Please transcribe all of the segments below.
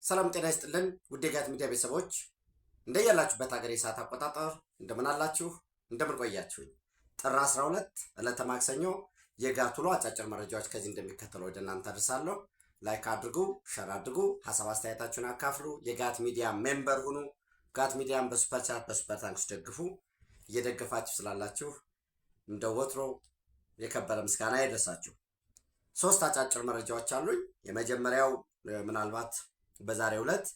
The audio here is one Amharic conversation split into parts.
ሰላም ጤና ይስጥልን ውድ የጋት ሚዲያ ቤተሰቦች እንደያላችሁበት ሀገር የሰዓት አቆጣጠር እንደምን አላችሁ? እንደምን ቆያችሁ? ጥር 12 ዕለተ ማክሰኞ የጋት ውሎ አጫጭር መረጃዎች ከዚህ እንደሚከተለው ወደ እናንተ አድርሳለሁ። ላይክ አድርጉ፣ ሸር አድርጉ፣ ሀሳብ አስተያየታችሁን አካፍሉ፣ የጋት ሚዲያ ሜምበር ሁኑ። ጋት ሚዲያን በሱፐር ቻት በሱፐር ታንክስ ደግፉ። እየደገፋችሁ ስላላችሁ እንደ ወትሮ የከበረ ምስጋና ይድረሳችሁ። ሶስት አጫጭር መረጃዎች አሉኝ። የመጀመሪያው ምናልባት በዛሬው ዕለት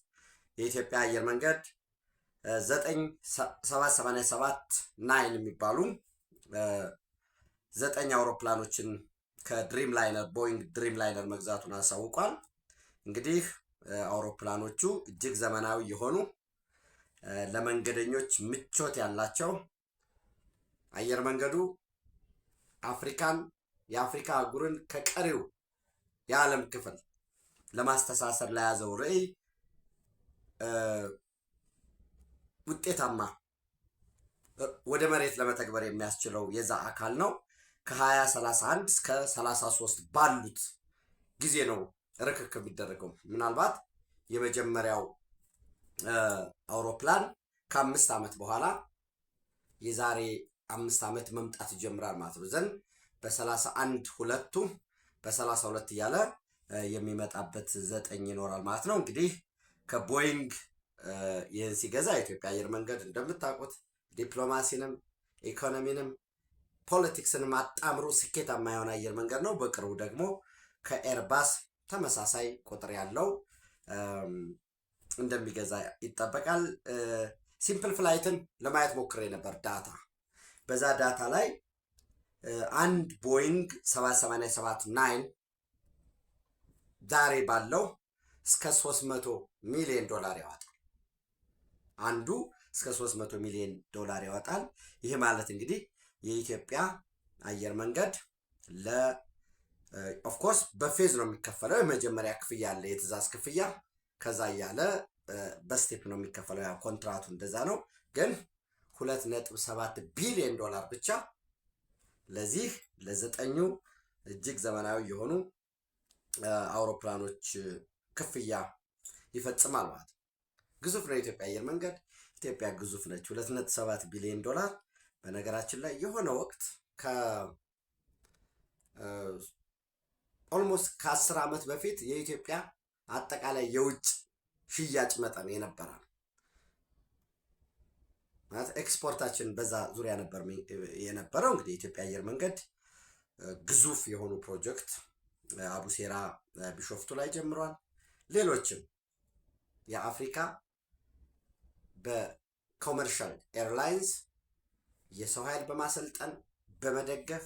የኢትዮጵያ አየር መንገድ 9787 ናይን የሚባሉ 9 አውሮፕላኖችን ከድሪም ላይነር ቦይንግ ድሪም ላይነር መግዛቱን አሳውቋል። እንግዲህ አውሮፕላኖቹ እጅግ ዘመናዊ የሆኑ ለመንገደኞች ምቾት ያላቸው አየር መንገዱ የአፍሪካ አህጉርን ከቀሪው የዓለም ክፍል ለማስተሳሰር ለያዘው ርዕይ ውጤታማ ወደ መሬት ለመተግበር የሚያስችለው የዛ አካል ነው። ከ2031 እስከ 33 ባሉት ጊዜ ነው ርክክብ የሚደረገው። ምናልባት የመጀመሪያው አውሮፕላን ከ5 ዓመት በኋላ የዛሬ 5 ዓመት መምጣት ይጀምራል ማለት ነው። ዘንድ በ31 ሁለቱ በ32 እያለ የሚመጣበት 9 ይኖራል ማለት ነው። እንግዲህ ከቦይንግ ይህን ሲገዛ የኢትዮጵያ አየር መንገድ እንደምታውቁት ዲፕሎማሲንም ኢኮኖሚንም ፖለቲክስንም አጣምሮ ስኬታማ የሆነ አየር መንገድ ነው። በቅርቡ ደግሞ ከኤርባስ ተመሳሳይ ቁጥር ያለው እንደሚገዛ ይጠበቃል። ሲምፕል ፍላይትን ለማየት ሞክሬ ነበር ዳታ። በዛ ዳታ ላይ አንድ ቦይንግ 787 ናይን ዛሬ ባለው እስከ 300 ሚሊዮን ዶላር ያወጣል። አንዱ እስከ 300 ሚሊዮን ዶላር ያወጣል። ይህ ማለት እንግዲህ የኢትዮጵያ አየር መንገድ ኦፍኮርስ በፌዝ ነው የሚከፈለው። የመጀመሪያ ክፍያ አለ፣ የትእዛዝ ክፍያ። ከዛ እያለ በስቴፕ ነው የሚከፈለው። ያ ኮንትራቱ እንደዛ ነው። ግን 2.7 ቢሊዮን ዶላር ብቻ ለዚህ ለ9 እጅግ ዘመናዊ የሆኑ አውሮፕላኖች ክፍያ ይፈጽማል ማለት ነው። ግዙፍ ነው የኢትዮጵያ አየር መንገድ። ኢትዮጵያ ግዙፍ ነች። 2.7 ቢሊዮን ዶላር። በነገራችን ላይ የሆነ ወቅት ኦልሞስት ከ10 ዓመት በፊት የኢትዮጵያ አጠቃላይ የውጭ ሽያጭ መጠን የነበረ ነው ማለት ኤክስፖርታችን በዛ ዙሪያ ነበር የነበረው። እንግዲህ የኢትዮጵያ አየር መንገድ ግዙፍ የሆኑ ፕሮጀክት አቡሴራ ቢሾፍቱ ላይ ጀምሯል። ሌሎችም የአፍሪካ በኮመርሻል ኤርላይንስ የሰው ኃይል በማሰልጠን በመደገፍ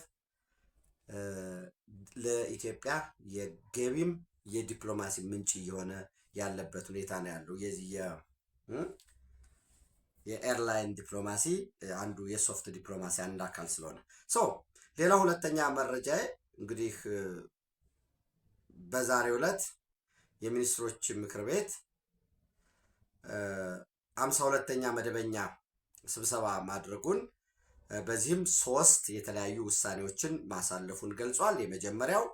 ለኢትዮጵያ የገቢም የዲፕሎማሲ ምንጭ እየሆነ ያለበት ሁኔታ ነው ያለው። የዚህ የኤርላይን ዲፕሎማሲ አንዱ የሶፍት ዲፕሎማሲ አንድ አካል ስለሆነ ሌላ ሁለተኛ መረጃ እንግዲህ በዛሬው ዕለት የሚኒስትሮች ምክር ቤት 52ኛ መደበኛ ስብሰባ ማድረጉን በዚህም 3 የተለያዩ ውሳኔዎችን ማሳለፉን ገልጿል። የመጀመሪያው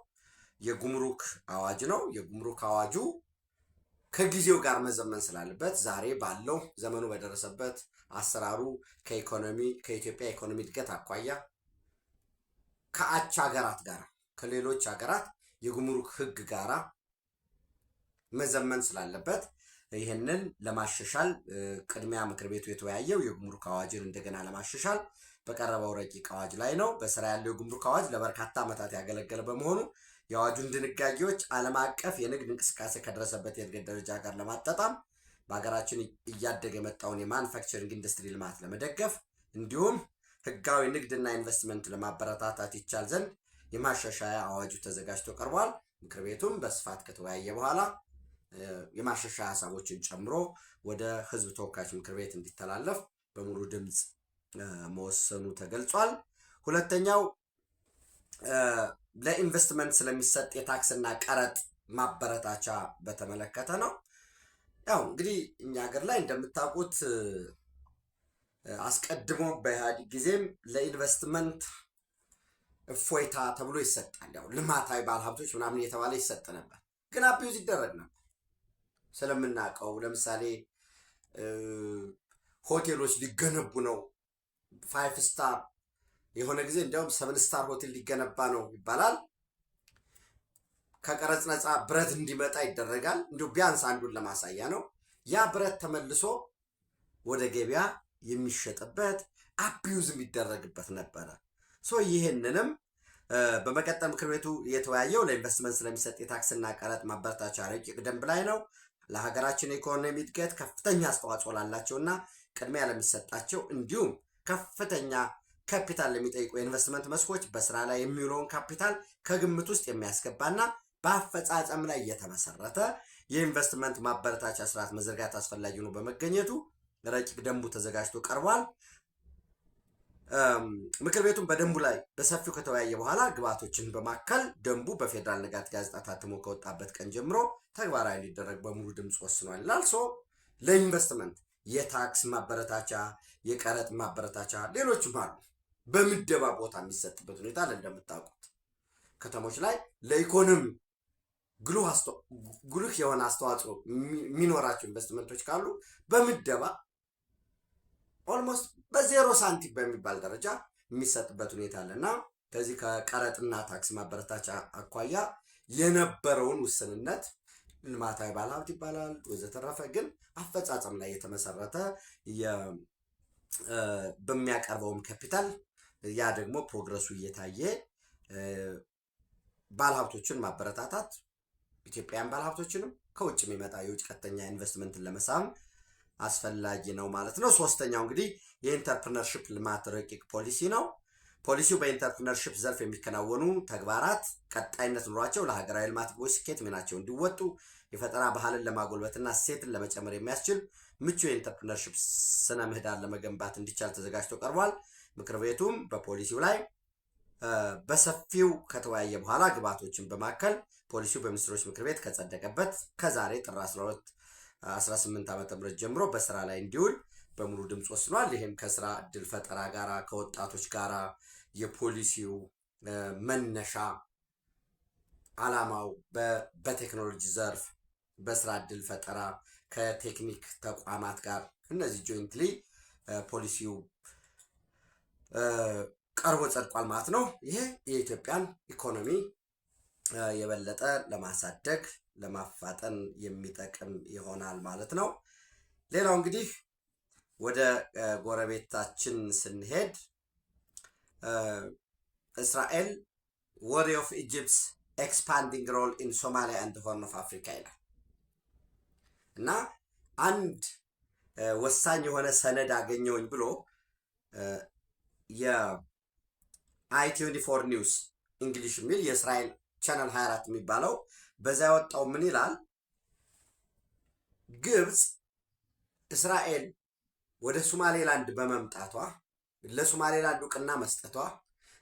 የጉምሩክ አዋጅ ነው። የጉምሩክ አዋጁ ከጊዜው ጋር መዘመን ስላለበት ዛሬ ባለው ዘመኑ በደረሰበት አሰራሩ ከኢትዮጵያ ኢኮኖሚ እድገት አኳያ ከአቻ ሀገራት ጋር ከሌሎች ሀገራት የጉምሩክ ሕግ ጋራ መዘመን ስላለበት ይህንን ለማሻሻል ቅድሚያ ምክር ቤቱ የተወያየው የጉምሩክ አዋጅን እንደገና ለማሻሻል በቀረበው ረቂቅ አዋጅ ላይ ነው። በስራ ያለው የጉምሩክ አዋጅ ለበርካታ ዓመታት ያገለገለ በመሆኑ የአዋጁን ድንጋጌዎች ዓለም አቀፍ የንግድ እንቅስቃሴ ከደረሰበት የእድገት ደረጃ ጋር ለማጣጣም በሀገራችን እያደገ የመጣውን የማኑፋክቸሪንግ ኢንዱስትሪ ልማት ለመደገፍ እንዲሁም ህጋዊ ንግድና ኢንቨስትመንት ለማበረታታት ይቻል ዘንድ የማሻሻያ አዋጁ ተዘጋጅቶ ቀርቧል። ምክር ቤቱም በስፋት ከተወያየ በኋላ የማሻሻያ ሀሳቦችን ጨምሮ ወደ ህዝብ ተወካዮች ምክር ቤት እንዲተላለፍ በሙሉ ድምፅ መወሰኑ ተገልጿል። ሁለተኛው ለኢንቨስትመንት ስለሚሰጥ የታክስና ቀረጥ ማበረታቻ በተመለከተ ነው። ያው እንግዲህ እኛ ሀገር ላይ እንደምታውቁት አስቀድሞ በኢህአዴግ ጊዜም ለኢንቨስትመንት እፎይታ ተብሎ ይሰጣል። ያው ልማታዊ ባለሀብቶች ምናምን እየተባለ ይሰጥ ነበር፣ ግን አቢዩዝ ይደረግ ነበር። ስለምናውቀው ለምሳሌ ሆቴሎች ሊገነቡ ነው። 5 ስታር የሆነ ጊዜ እንዲያውም 7 ስታር ሆቴል ሊገነባ ነው ይባላል። ከቀረጽ ነፃ ብረት እንዲመጣ ይደረጋል። እንዲሁ ቢያንስ አንዱን ለማሳያ ነው። ያ ብረት ተመልሶ ወደ ገበያ የሚሸጥበት አቢዩዝ የሚደረግበት ነበረ። ይህንንም በመቀጠል ምክር ቤቱ የተወያየው ለኢንቨስትመንት ስለሚሰጥ የታክስና ቀረጥ ማበረታቻ ረቂቅ ደንብ ላይ ነው። ለሀገራችን ኢኮኖሚ እድገት ከፍተኛ አስተዋጽኦ ላላቸውና ቅድሚያ ለሚሰጣቸው እንዲሁም ከፍተኛ ካፒታል ለሚጠይቁ የኢንቨስትመንት መስኮች በስራ ላይ የሚውለውን ካፒታል ከግምት ውስጥ የሚያስገባና በአፈጻጸም ላይ የተመሰረተ የኢንቨስትመንት ማበረታቻ ስርዓት መዘርጋት አስፈላጊ ነው በመገኘቱ ረቂቅ ደንቡ ተዘጋጅቶ ቀርቧል። ምክር ቤቱም በደንቡ ላይ በሰፊው ከተወያየ በኋላ ግብዓቶችን በማከል ደንቡ በፌዴራል ንጋት ጋዜጣ ታትሞ ከወጣበት ቀን ጀምሮ ተግባራዊ እንዲደረግ በሙሉ ድምፅ ወስኗል ይላል። ለኢንቨስትመንት የታክስ ማበረታቻ፣ የቀረጥ ማበረታቻ፣ ሌሎችም አሉ። በምደባ ቦታ የሚሰጥበት ሁኔታ እንደምታውቁት ከተሞች ላይ ለኢኮኖሚ ጉልህ የሆነ አስተዋጽኦ የሚኖራቸው ኢንቨስትመንቶች ካሉ በምደባ ኦልሞስት በዜሮ ሳንቲም በሚባል ደረጃ የሚሰጥበት ሁኔታ አለና ከዚህ ከቀረጥና ታክስ ማበረታቻ አኳያ የነበረውን ውስንነት ልማታዊ ባለሀብት ይባላል ወዘተረፈ፣ ግን አፈጻጸም ላይ የተመሰረተ በሚያቀርበውም ካፒታል ያ ደግሞ ፕሮግረሱ እየታየ ባለሀብቶችን ማበረታታት ኢትዮጵያውያን ባለሀብቶችንም ከውጭ የሚመጣ የውጭ ቀጥተኛ ኢንቨስትመንትን ለመሳብ አስፈላጊ ነው ማለት ነው። ሶስተኛው እንግዲህ የኢንተርፕረነርሺፕ ልማት ረቂቅ ፖሊሲ ነው። ፖሊሲው በኢንተርፕረነርሺፕ ዘርፍ የሚከናወኑ ተግባራት ቀጣይነት ኑሯቸው ለሀገራዊ ልማት ግቦች ስኬት ሚናቸው እንዲወጡ የፈጠራ ባህልን ለማጎልበትና እሴትን ለመጨመር የሚያስችል ምቹ የኢንተርፕረነርሺፕ ስነ ምህዳር ለመገንባት እንዲቻል ተዘጋጅቶ ቀርቧል። ምክር ቤቱም በፖሊሲው ላይ በሰፊው ከተወያየ በኋላ ግብዓቶችን በማከል ፖሊሲው በሚኒስትሮች ምክር ቤት ከጸደቀበት ከዛሬ ጥር 12 18 ዓ.ም ጀምሮ በስራ ላይ እንዲውል በሙሉ ድምፅ ወስኗል። ይህም ከስራ እድል ፈጠራ ጋራ ከወጣቶች ጋራ የፖሊሲው መነሻ ዓላማው በቴክኖሎጂ ዘርፍ በስራ እድል ፈጠራ ከቴክኒክ ተቋማት ጋር እነዚህ ጆይንትሊ ፖሊሲው ቀርቦ ጸድቋል ማለት ነው። ይሄ የኢትዮጵያን ኢኮኖሚ የበለጠ ለማሳደግ ለማፋጠን የሚጠቅም ይሆናል ማለት ነው። ሌላው እንግዲህ ወደ ጎረቤታችን ስንሄድ እስራኤል ወሪ ኦፍ ኢጂፕትስ ኤክስፓንዲንግ ሮል ኢን ሶማሊያ ኤንድ ሆርን ኦፍ አፍሪካ ይላል እና አንድ ወሳኝ የሆነ ሰነድ አገኘውኝ ብሎ የአይ24 ኒውስ እንግሊሽ የሚል የእስራኤል ቻናል 24 የሚባለው በዛ ያወጣው ምን ይላል? ግብፅ እስራኤል ወደ ሶማሌላንድ በመምጣቷ ለሶማሌላንድ እውቅና መስጠቷ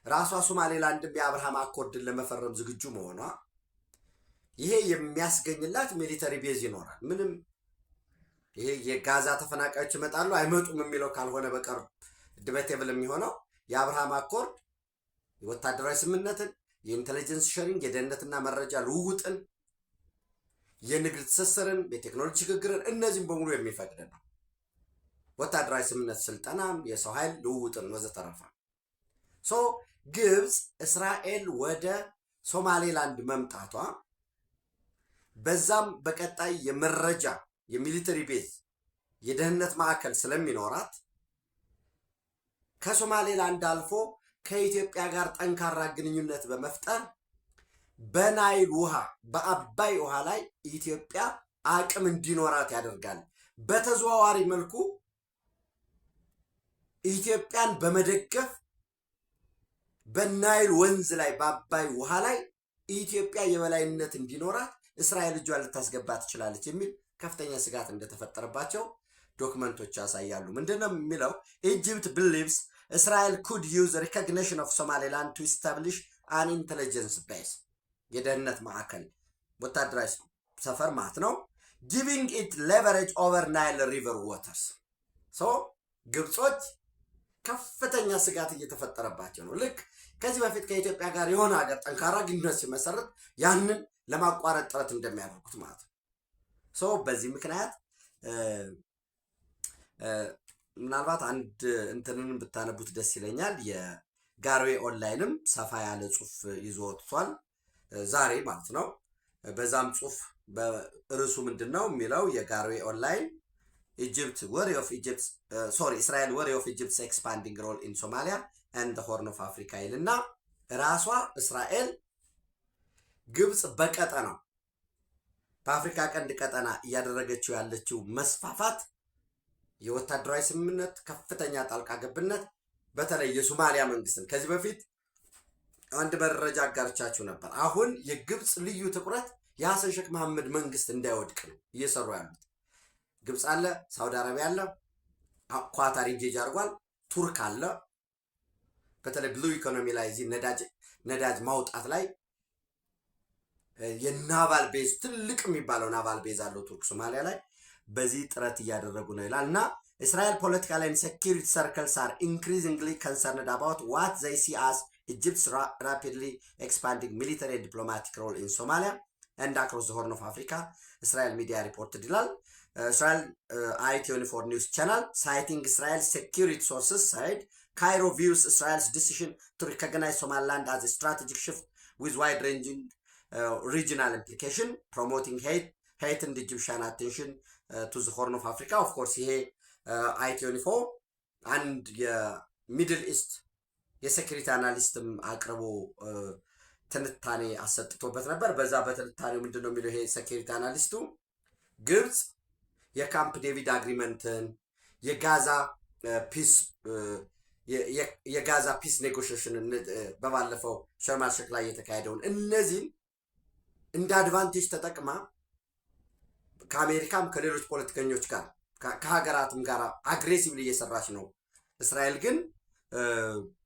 ራሷ ሶማሌላንድም የአብርሃም አኮርድን ለመፈረም ዝግጁ መሆኗ ይሄ የሚያስገኝላት ሚሊተሪ ቤዝ ይኖራል። ምንም ይሄ የጋዛ ተፈናቃዮች ይመጣሉ አይመጡም የሚለው ካልሆነ በቀር ዲቤቴብል የሚሆነው የአብርሃም አኮርድ የወታደራዊ ስምምነትን፣ የኢንተለጀንስ ሼሪንግ፣ የደህንነትና መረጃ ልውውጥን፣ የንግድ ትስስርን፣ የቴክኖሎጂ ሽግግርን እነዚህም በሙሉ የሚፈቅድ ነው። ወታደራዊ ስምምነት፣ ስልጠናም፣ የሰው ኃይል ልውውጥን ወዘተረፈ። ግብፅ እስራኤል ወደ ሶማሌላንድ መምጣቷ በዛም በቀጣይ የመረጃ የሚሊተሪ ቤዝ የደህንነት ማዕከል ስለሚኖራት ከሶማሌላንድ አልፎ ከኢትዮጵያ ጋር ጠንካራ ግንኙነት በመፍጠር በናይል ውሃ በአባይ ውሃ ላይ ኢትዮጵያ አቅም እንዲኖራት ያደርጋል። በተዘዋዋሪ መልኩ ኢትዮጵያን በመደገፍ በናይል ወንዝ ላይ በአባይ ውሃ ላይ ኢትዮጵያ የበላይነት እንዲኖራት እስራኤል እጇን ልታስገባ ትችላለች የሚል ከፍተኛ ስጋት እንደተፈጠረባቸው ዶክመንቶች ያሳያሉ። ምንድነው የሚለው? ኢጅፕት ቢሊቭስ እስራኤል ኩድ ዩዝ ሪኮግኒሽን ኦፍ ሶማሌላንድ ቱ ኢስታብሊሽ አን ኢንቴሊጀንስ ቤዝ የደህንነት ማዕከል ወታደራዊ ሰፈር ማለት ነው። ጊቪንግ ኢት ሌቨሬጅ ኦቨር ናይል ሪቨር ዋተርስ። ግብጾች ከፍተኛ ስጋት እየተፈጠረባቸው ነው። ልክ ከዚህ በፊት ከኢትዮጵያ ጋር የሆነ ሀገር ጠንካራ ግንኙነት ሲመሰረት ያንን ለማቋረጥ ጥረት እንደሚያደርጉት ማለት ነው። በዚህ ምክንያት ምናልባት አንድ እንትንን ብታነቡት ደስ ይለኛል። የጋርዌይ ኦንላይንም ሰፋ ያለ ጽሁፍ ይዞ ወጥቷል ዛሬ ማለት ነው። በዛም ጽሁፍ በርዕሱ ምንድነው የሚለው? የጋርዌይ ኦንላይን እስራኤል ወሪ ኦፍ ኢጅፕትስ ኤክስፓንዲንግ ሮል ኢን ሶማሊያ ኤንድ ሆርን ኦፍ አፍሪካ ይልና ራሷ እስራኤል ግብፅ በቀጠናው በአፍሪካ ቀንድ ቀጠና እያደረገችው ያለችው መስፋፋት፣ የወታደራዊ ስምምነት፣ ከፍተኛ ጣልቃ ገብነት፣ በተለይ የሶማሊያ መንግስትን ከዚህ በፊት አንድ መረጃ አጋርቻችሁ ነበር። አሁን የግብፅ ልዩ ትኩረት የሐሰን ሼክ መሐመድ መንግስት እንዳይወድቅ ነው እየሰሩ ያሉት። ግብፅ አለ፣ ሳውዲ አረቢያ አለ፣ ኳታር ኢንጌጅ አድርጓል፣ ቱርክ አለ። በተለይ ብሉ ኢኮኖሚ ላይ እዚህ ነዳጅ ማውጣት ላይ የናቫል ቤዝ ትልቅ የሚባለው ናቫል ቤዝ አለው ቱርክ ሶማሊያ ላይ። በዚህ ጥረት እያደረጉ ነው ይላል እና እስራኤል ፖለቲካል ኤንድ ሴኪሪቲ ሰርክልስ አር ኢንክሪዚንግሊ ኮንሰርንድ አባውት ዋት ዘይ ሲ አስ ኢጅፕትስ ራፒድሊ ኤክስፓንዲንግ ሚሊተሪ ኤንድ ዲፕሎማቲክ ሮል ኢን ሶማሊያ ኤንድ አክሮስ ዘ ሆርን ኦፍ አፍሪካ እስራኤል ሚዲያ ሪፖርትድ ይላል። እስራኤል i24 ኒውስ ቻናል ሳይቲንግ እስራኤል ሴኪሪቲ ሶርስስ ሳይድ Cairo views Israel's decision to recognize Somaliland as a strategic shift with wide-ranging regional implication, promoting hate and Egyptian attention to the Horn of Africa. Of course, here i24 and Middle East የሴኩሪቲ አናሊስትም አቅርቦ ትንታኔ አሰጥቶበት ነበር። በዛ በትንታኔው ምንድነው የሚለው ይሄ ሴኩሪቲ አናሊስቱ? ግብፅ የካምፕ ዴቪድ አግሪመንትን የጋዛ ፒስ ኔጎሽሽን በባለፈው ሸርም አል ሼክ ላይ የተካሄደውን እነዚህን እንደ አድቫንቴጅ ተጠቅማ ከአሜሪካም ከሌሎች ፖለቲከኞች ጋር ከሀገራትም ጋር አግሬሲቭሊ እየሰራች ነው። እስራኤል ግን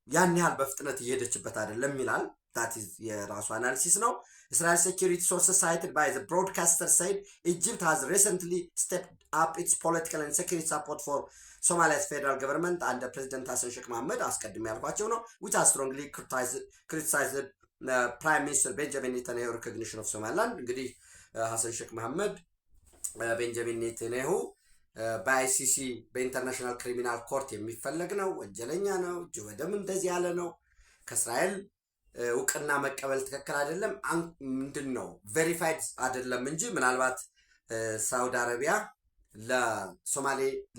ያን ያህል በፍጥነት እየሄደችበት አይደለም ይላል። that is የራሱ አናሊሲስ ነው። Israel security sources cited by the broadcaster said Egypt has recently stepped up its political and security support for Somalia's federal government under President Hassan Sheikh Mohammed አስቀድሜ ያልኳቸው ነው which has strongly criticized Prime Minister Benjamin Netanyahu recognition of Somaliland። እንግዲህ ሐሰን ሼክ መሐመድ ቤንጃሚን ኔታንያሁ በአይሲሲ በኢንተርናሽናል ክሪሚናል ኮርት የሚፈለግ ነው፣ ወንጀለኛ ነው፣ እጅ ወደም እንደዚህ ያለ ነው፣ ከእስራኤል እውቅና መቀበል ትክክል አይደለም፣ ምንድን ነው ቬሪፋይድ አይደለም እንጂ ምናልባት ሳውዲ አረቢያ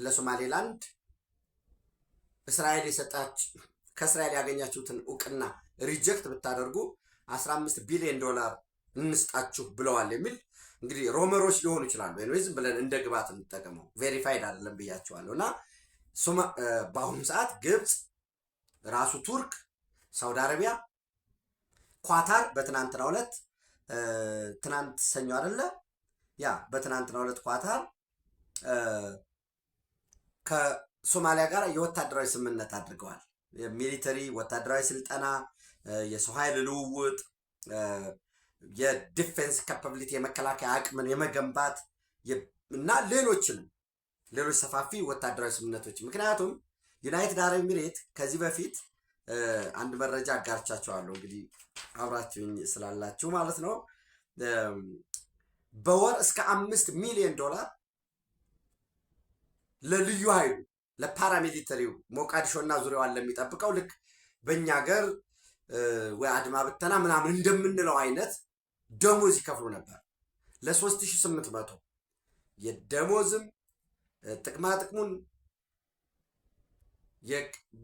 ለሶማሌላንድ እስራኤል ከእስራኤል ያገኛችሁትን እውቅና ሪጀክት ብታደርጉ $15 ቢሊዮን እንስጣችሁ ብለዋል የሚል እንግዲህ ሮመሮች ሊሆኑ ይችላሉ። ወይ ዝም ብለን እንደ ግባት እንጠቀመው፣ ቬሪፋይድ አይደለም ብያቸዋለሁ። እና በአሁኑ ሰዓት ግብፅ፣ ራሱ ቱርክ፣ ሳውዲ አረቢያ፣ ኳታር በትናንትናው ዕለት ትናንት ሰኞ አይደለ? በትናንትናው ዕለት ኳታር ከሶማሊያ ጋር የወታደራዊ ስምምነት አድርገዋል። የሚሊተሪ ወታደራዊ ስልጠና፣ የሰው ኃይል ልውውጥ፣ የዲፌንስ ካፓቢሊቲ የመከላከያ አቅምን የመገንባት እና ሌሎች ሰፋፊ ወታደራዊ ስምምነቶች። ምክንያቱም ዩናይትድ አረብ ኤሚሬት ከዚህ በፊት አንድ መረጃ አጋርቻቸዋለሁ እንግዲህ አብራችሁኝ ስላላችሁ ማለት ነው። በወር እስከ $5 ሚሊዮን ለልዩ ኃይሉ ለፓራሚሊተሪው ሞቃዲሾ እና ዙሪያዋን ለሚጠብቀው ልክ በእኛ ሀገር ወይ አድማ ብተና ምናምን እንደምንለው አይነት ደሞዝ ይከፍሉ ነበር። ለ3800 የደሞዝም ጥቅማ ጥቅሙን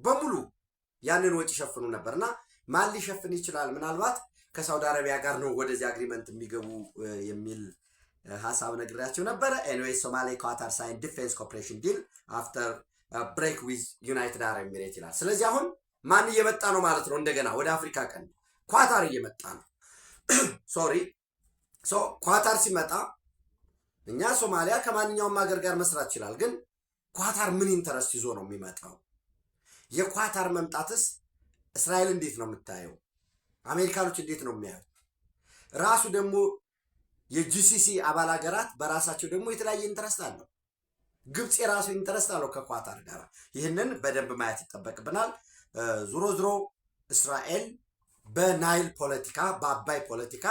በሙሉ ያንን ወጪ ሸፍኑ ነበርና ማን ሊሸፍን ይችላል? ምናልባት ከሳውዲ አረቢያ ጋር ነው ወደዚህ አግሪመንት የሚገቡ የሚል ሐሳብ ነግሬያቸው ነበረ። ኤኒዌይ ሶማሌ ኳታር ሳይን ዲፌንስ ኮኦፕሬሽን ዲል አፍተር ብሬክ ዊዝ ዩናይትድ አረብ ኤሚሬት ይላል። ስለዚህ አሁን ማን እየመጣ ነው ማለት ነው? እንደገና ወደ አፍሪካ ቀንድ ኳታር እየመጣ ነው። ኳታር ሲመጣ እኛ ሶማሊያ ከማንኛውም ሀገር ጋር መስራት ይችላል። ግን ኳታር ምን ኢንተረስት ይዞ ነው የሚመጣው? የኳታር መምጣትስ እስራኤል እንዴት ነው የምታየው? አሜሪካኖች እንዴት ነው የሚያዩት? ራሱ ደግሞ የጂሲሲ አባል ሀገራት በራሳቸው ደግሞ የተለያየ ኢንተረስት አለው። ግብፅ የራሱ ኢንተረስት አለው ከኳታር ጋር። ይህንን በደንብ ማየት ይጠበቅብናል። ዙሮ እስራኤል በናይል ፖለቲካ በአባይ ፖለቲካ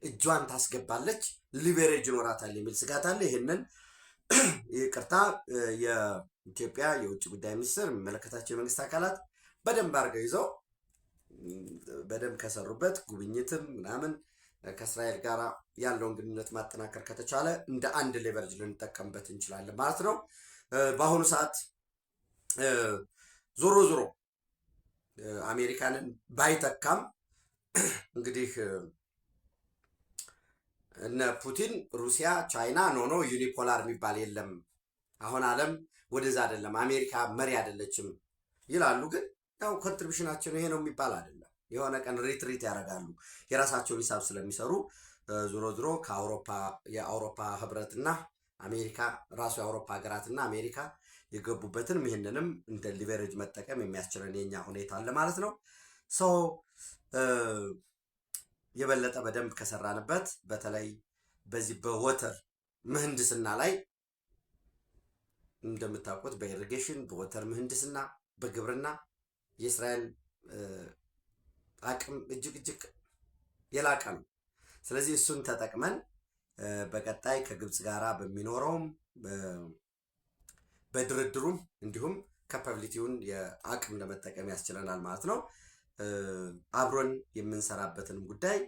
እጇን ታስገባለች፣ ሊቨሬጅ ይኖራታል የሚል ስጋት አለ። ይህንን ይቅርታ የኢትዮጵያ የውጭ ጉዳይ ሚኒስትር የሚመለከታቸው የመንግስት አካላት በደንብ አድርገው ይዘው በደንብ ከሰሩበት ጉብኝትም ምናምን ከእስራኤል ጋር ያለውን ግንኙነት ማጠናከር ከተቻለ እንደ አንድ ሌቨሬጅ ልንጠቀምበት እንችላለን ማለት ነው። በአሁኑ ሰዓት ዞሮ ዞሮ አሜሪካንን ባይተካም እንግዲህ እነ ፑቲን ሩሲያ፣ ቻይና ኖ ዩኒፖላር የሚባል የለም፣ አሁን ዓለም ወደዛ አይደለም፣ አሜሪካ መሪ አይደለችም ይላሉ። ግን ያው ኮንትሪቢሽናቸው ይሄ ነው የሚባል አይደለም። የሆነ ቀን ሪትሪት ያደርጋሉ የራሳቸውን ሂሳብ ስለሚሰሩ። ዞሮ ዞሮ የአውሮፓ ህብረትና አሜሪካ ራሱ የአውሮፓ ሀገራትና አሜሪካ የገቡበትን ይህንንም እንደ ሊቨሬጅ መጠቀም የሚያስችለን የኛ ሁኔታ አለ ማለት ነው። ሰው የበለጠ በደንብ ከሰራንበት በተለይ በዚህ በወተር ምህንድስና ላይ እንደምታውቁት በኢሪጌሽን በወተር ምህንድስና በግብርና የእስራኤል አቅም እጅግ የላቀ ነው። ስለዚህ እሱን ተጠቅመን በቀጣይ ከግብፅ ጋራ በሚኖረውም በድርድሩም እንዲሁም ካፓቢሊቲውን የአቅም ለመጠቀም ያስችለናል ማለት ነው። አብሮን የምንሰራበትንም ጉዳይ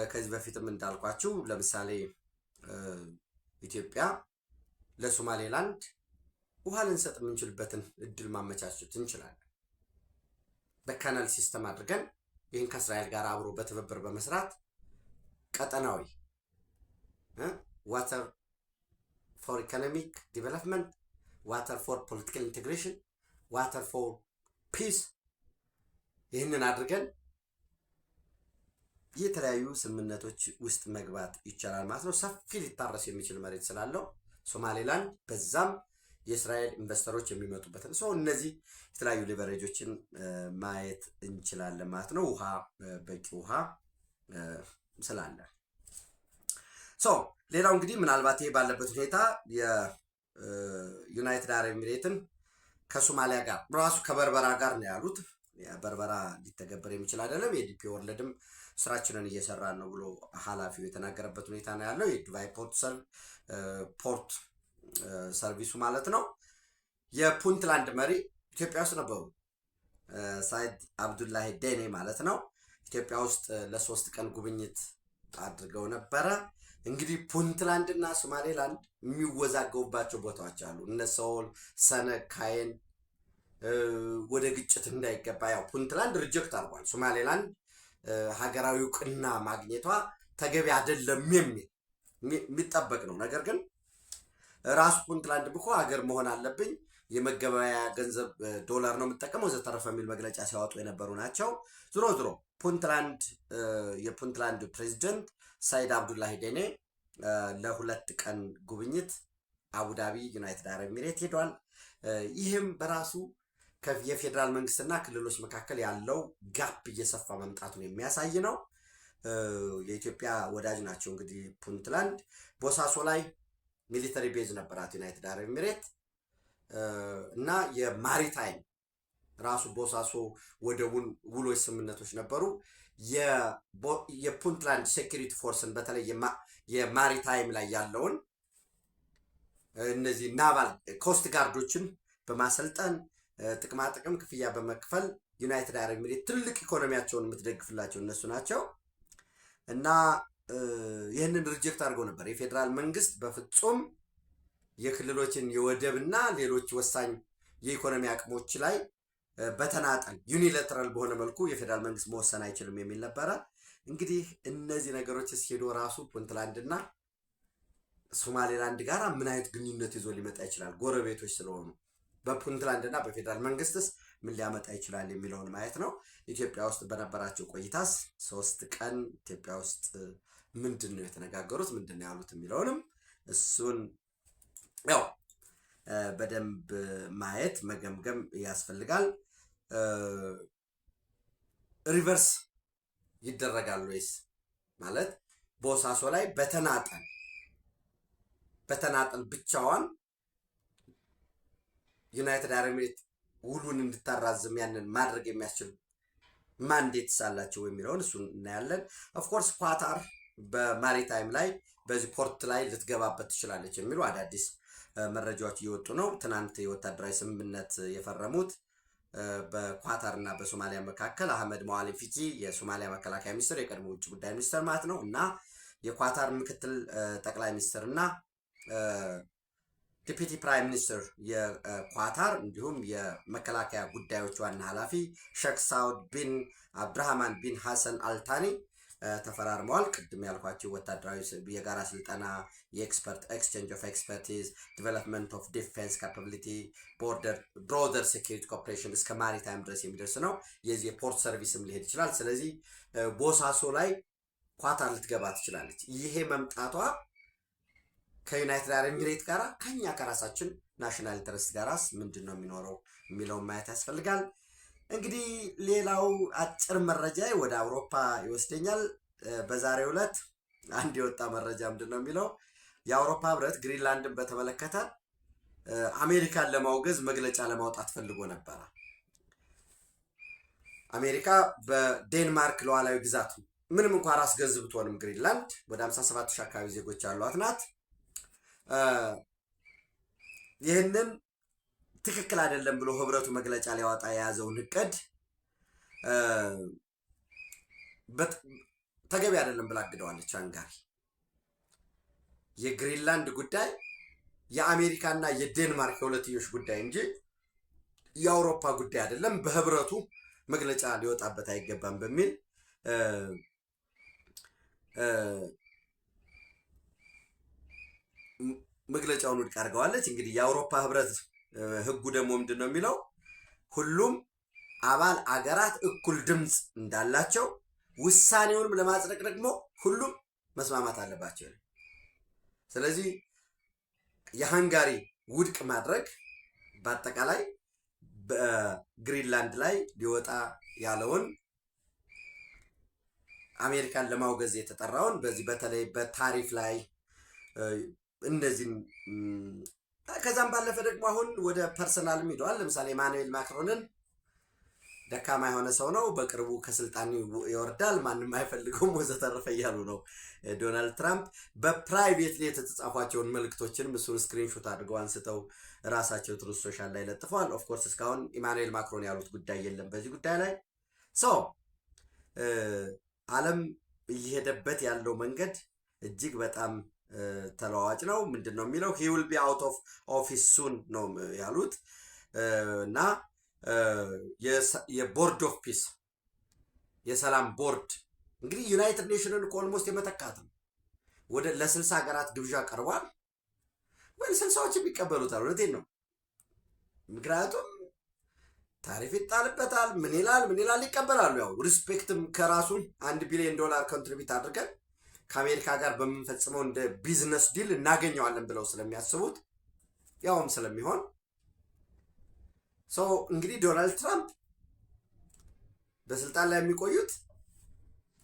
ከዚህ በፊትም እንዳልኳችሁ ለምሳሌ ኢትዮጵያ ለሶማሌላንድ ውሃ ልንሰጥ የምንችልበትን እድል ማመቻቸት እንችላለን። በካናል ሲስተም አድርገን ይህን ከእስራኤል ጋር አብሮ በትብብር በመስራት ቀጠናዊ ዋተር ፎር ኢኮኖሚክ ዲቨሎፕመንት፣ ዋተር ፎር ፖለቲካል ኢንቴግሬሽን፣ ዋተር ፎር ፒስ ይህንን አድርገን የተለያዩ ስምምነቶች ውስጥ መግባት ይቻላል ማለት ነው። ሰፊ ሊታረስ የሚችል መሬት ስላለው ሶማሌላንድ በዛም የእስራኤል ኢንቨስተሮች የሚመጡበትን ሰው እነዚህ የተለያዩ ሊቨሬጆችን ማየት እንችላለን ማለት ነው። ውሃ በቂ ውሃ ስላለ ሌላው እንግዲህ ምናልባት ይሄ ባለበት ሁኔታ የዩናይትድ አረብ ኤሚሬትን ከሶማሊያ ጋር ራሱ ከበርበራ ጋር ነው ያሉት። በርበራ ሊተገበር የሚችል አይደለም። የዲፒ ወርልድም ስራችንን እየሰራን ነው ብሎ ኃላፊው የተናገረበት ሁኔታ ነው ያለው። የዱባይ ፖርት ሰርቪሱ ማለት ነው። የፑንትላንድ መሪ ኢትዮጵያ ውስጥ ነበሩ፣ ሳይድ አብዱላሂ ዴኔ ማለት ነው። ኢትዮጵያ ውስጥ ለ3 ቀን ጉብኝት አድርገው ነበረ። እንግዲህ ፑንትላንድ እና ሶማሌላንድ የሚወዛገቡባቸው ቦታዎች አሉ። እነ ሰውል፣ ሰነግ፣ ካየን ወደ ግጭት እንዳይገባ ያው ፑንትላንድ ሪጀክት አድርጓል። ሶማሌላንድ ሀገራዊ እውቅና ማግኘቷ ተገቢ አይደለም የሚል የሚጠበቅ ነው። ነገር ግን ራሱ ፑንትላንድ ብኮ ሀገር መሆን አለብኝ፣ የመገበያያ ገንዘብ ዶላር ነው የምጠቀመው ዘተረፈ የሚል መግለጫ ሲያወጡ የነበሩ ናቸው። ዝሮ ዝሮ የፑንትላንድ ፕሬዚደንት ሳይድ አብዱላሂ ዴኔ ለ2 ቀን ጉብኝት አቡዳቢ ዩናይትድ አረብ ኤሚሬት ሄዷል። ይህም በራሱ የፌዴራል መንግስትና ክልሎች መካከል ያለው ጋፕ እየሰፋ መምጣቱን የሚያሳይ ነው። የኢትዮጵያ ወዳጅ ናቸው። እንግዲህ ፑንትላንድ ቦሳሶ ላይ ሚሊተሪ ቤዝ ነበራት ዩናይትድ አረብ ኤሚሬት እና የማሪታይም ራሱ ቦሳሶ ወደቡን ውሎች ስምምነቶች ነበሩ። የፑንትላንድ ሴኪሪቲ ፎርስን በተለይ የማሪታይም ላይ ያለውን እነዚህ ናቫል ኮስት ጋርዶችን በማሰልጠን ጥቅማጥቅም ክፍያ በመክፈል ዩናይትድ አረብ ኤሚሬት ትልቅ ኢኮኖሚያቸውን የምትደግፍላቸው እነሱ ናቸው እና ይህንን ሪጀክት አድርገው ነበር። የፌዴራል መንግስት በፍጹም የክልሎችን የወደብና ሌሎች ወሳኝ የኢኮኖሚ አቅሞች ላይ በተናጠል ዩኒላተራል በሆነ መልኩ የፌዴራል መንግስት መወሰን አይችልም የሚል ነበረ። እንግዲህ እነዚህ ነገሮች ሲሄዱ ራሱ ፑንትላንድና ሶማሌላንድ ጋር ምን አይነት ግንኙነት ይዞ ሊመጣ ይችላል? ጎረቤቶች ስለሆኑ በፑንትላንድና በፌዴራል መንግስትስ ምን ሊያመጣ ይችላል የሚለውን ማየት ነው። ኢትዮጵያ ውስጥ በነበራቸው ቆይታስ 3 ቀን ኢትዮጵያ ውስጥ ምንድን ነው የተነጋገሩት፣ ምንድን ነው ያሉት የሚለውንም እሱን ያው በደንብ ማየት መገምገም ያስፈልጋል። ሪቨርስ ይደረጋል ወይስ ማለት ቦሳሶ ላይ በተናጠል ብቻዋን ዩናይትድ አረብ ኤሚሬት ውሉን እንድታራዝም ያንን ማድረግ የሚያስችል ማንዴት ሳላቸው የሚለውን እሱን እናያለን። ኦፍኮርስ ኳታር በማሪታይም ላይ በዚህ ፖርት ላይ ልትገባበት ትችላለች የሚሉ አዳዲስ መረጃዎች እየወጡ ነው። ትናንት የወታደራዊ ስምምነት የፈረሙት በኳታር እና በሶማሊያ መካከል አህመድ መዋሊም ፊቂ የሶማሊያ መከላከያ ሚኒስትር የቀድሞ ውጭ ጉዳይ ሚኒስትር ማለት ነው እና የኳታር ምክትል ጠቅላይ ሚኒስትር እና ዲፒቲ ፕራይም ሚኒስትር የኳታር እንዲሁም የመከላከያ ጉዳዮች ዋና ኃላፊ ሼክ ሳውድ ቢን አብድራህማን ቢን ሐሰን አልታኒ ተፈራርመዋል። ቅድም ያልኳቸው ወታደራዊ የጋራ ስልጠና፣ የኤክስፐርት ኤክስቼንጅ ኦፍ ኤክስፐርቲዝ፣ ዲቨሎፕመንት ኦፍ ዲፌንስ ካፓቢሊቲ፣ ብሮደር ሴኪሪቲ ኮኦፕሬሽን እስከ ማሪታይም ድረስ የሚደርስ ነው። የዚህ የፖርት ሰርቪስም ሊሄድ ይችላል። ስለዚህ ቦሳሶ ላይ ኳታር ልትገባ ትችላለች። ይሄ መምጣቷ ከዩናይትድ አረብ ኤሚሬት ጋር ከኛ ከራሳችን ናሽናል ኢንተረስት ጋራስ ምንድን ነው የሚኖረው የሚለውን ማየት ያስፈልጋል። እንግዲህ ሌላው አጭር መረጃ ወደ አውሮፓ ይወስደኛል። በዛሬው ዕለት አንድ የወጣ መረጃ ምንድን ነው የሚለው የአውሮፓ ህብረት ግሪንላንድን በተመለከተ አሜሪካን ለማውገዝ መግለጫ ለማውጣት ፈልጎ ነበረ። አሜሪካ በዴንማርክ ሉዓላዊ ግዛት ምንም እንኳን ራስ ገዝ ብትሆንም ግሪንላንድ ወደ 57,000 አካባቢ ዜጎች ያሏት ናት። ይህንን ትክክል አይደለም ብሎ ህብረቱ መግለጫ ሊያወጣ የያዘውን እቅድ ተገቢ አይደለም ብላ አግደዋለች ሃንጋሪ። የግሪንላንድ ጉዳይ የአሜሪካና የዴንማርክ የሁለትዮሽ ጉዳይ እንጂ የአውሮፓ ጉዳይ አይደለም፣ በህብረቱ መግለጫ ሊወጣበት አይገባም በሚል መግለጫውን ውድቅ አድርገዋለች። እንግዲህ የአውሮፓ ህብረት ህጉ ደግሞ ምንድን ነው የሚለው ሁሉም አባል አገራት እኩል ድምፅ እንዳላቸው ውሳኔውንም ለማጽደቅ ደግሞ ሁሉም መስማማት አለባቸው። ስለዚህ የሃንጋሪ ውድቅ ማድረግ በአጠቃላይ በግሪንላንድ ላይ ሊወጣ ያለውን አሜሪካን ለማውገዝ የተጠራውን በዚህ በተለይ በታሪፍ ላይ እንደዚህም ከዛም ባለፈ ደግሞ አሁን ወደ ፐርሰናልም ሄደዋል። ለምሳሌ ኢማኑኤል ማክሮንን ደካማ የሆነ ሰው ነው፣ በቅርቡ ከስልጣን ይወርዳል፣ ማንም አይፈልገውም ወዘተረፈ እያሉ ነው። ዶናልድ ትራምፕ በፕራይቬት ላይ የተጻፏቸውን መልእክቶችንም እሱን ስክሪንሾት አድርገው አንስተው ራሳቸው ትሩዝ ሶሻል ላይ ለጥፈዋል። ኦፍኮርስ እስካሁን ኢማኑኤል ማክሮን ያሉት ጉዳይ የለም በዚህ ጉዳይ ላይ። ዓለም እየሄደበት ያለው መንገድ እጅግ በጣም ተለዋዋጭ ነው። ምንድን ነው የሚለው he will be out of office soon ነው ያሉት እና የቦርድ ኦፍ ፒስ የሰላም ቦርድ እንግዲህ ዩናይትድ ኔሽንን ኦልሞስት የመተካት ነው። ወደ ለ60 ሀገራት ግብዣ ቀርቧል። ወይ 60ዎች የሚቀበሉታል። እውነቴን ነው። ምክንያቱም ታሪፍ ይጣልበታል። ምን ይላል ይቀበላሉ። ያው ሪስፔክትም ከራሱን $1 ቢሊዮን ኮንትሪቢዩት አድርገን ከአሜሪካ ጋር በምንፈጽመው እንደ ቢዝነስ ዲል እናገኘዋለን ብለው ስለሚያስቡት ያውም ስለሚሆን እንግዲህ ዶናልድ ትራምፕ በስልጣን ላይ የሚቆዩት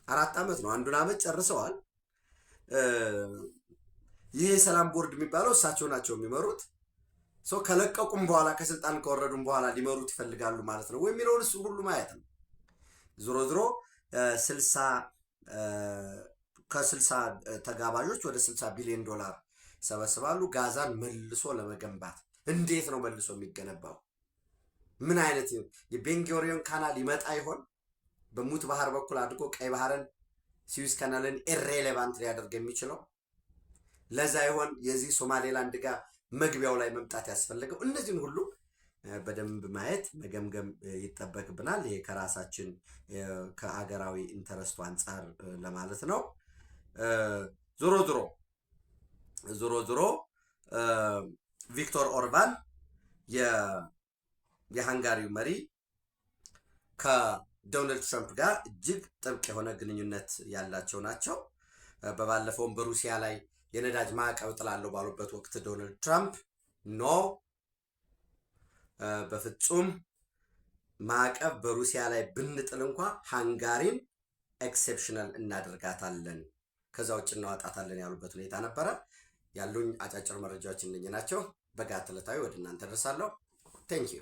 4 ዓመት ነው። አንዱን ዓመት ጨርሰዋል። ይሄ የሰላም ቦርድ የሚባለው እሳቸው ናቸው የሚመሩት። ከለቀቁም በኋላ ከስልጣን ከወረዱም በኋላ ሊመሩት ይፈልጋሉ ማለት ነው የሚለውን እሱ ሁሉ ማየት ነው። ዞሮ ዞሮ 60 ተጋባዦች ወደ $60 ቢሊዮን ሰበስባሉ። ጋዛን መልሶ ለመገንባት እንዴት ነው መልሶ የሚገነባው? ምን አይነት የቤንጎሪዮን ካናል ይመጣ ይሆን? በሙት ባህር በኩል አድርጎ ቀይ ባህርን ስዊዝ ካናልን ኢሬሌቫንት ሊያደርግ የሚችለው ለዛ ይሆን? የዚህ ሶማሌላንድ ጋር መግቢያው ላይ መምጣት ያስፈልገው? እነዚህን ሁሉ በደንብ ማየት መገምገም ይጠበቅብናል። ይሄ ከራሳችን ከአገራዊ ኢንተረስቱ አንጻር ለማለት ነው። ዞሮ ዞሮ ቪክቶር ኦርባን የሃንጋሪው መሪ ከዶናልድ ትራምፕ ጋር እጅግ ጥብቅ የሆነ ግንኙነት ያላቸው ናቸው። በባለፈውም በሩሲያ ላይ የነዳጅ ማዕቀብ ጥላለሁ ባሉበት ወቅት ዶናልድ ትራምፕ ኖ በፍጹም ማዕቀብ በሩሲያ ላይ ብንጥል እንኳ ሃንጋሪን ኤክሴፕሽናል እናደርጋታለን፣ ከዛ ውጭ እናወጣታለን ያሉበት ሁኔታ ነበረ። ያሉኝ አጫጭር መረጃዎች እነኚህ ናቸው። በጋት ዕለታዊ ወደ እናንተ ደርሳለሁ። ቴንክ ዩ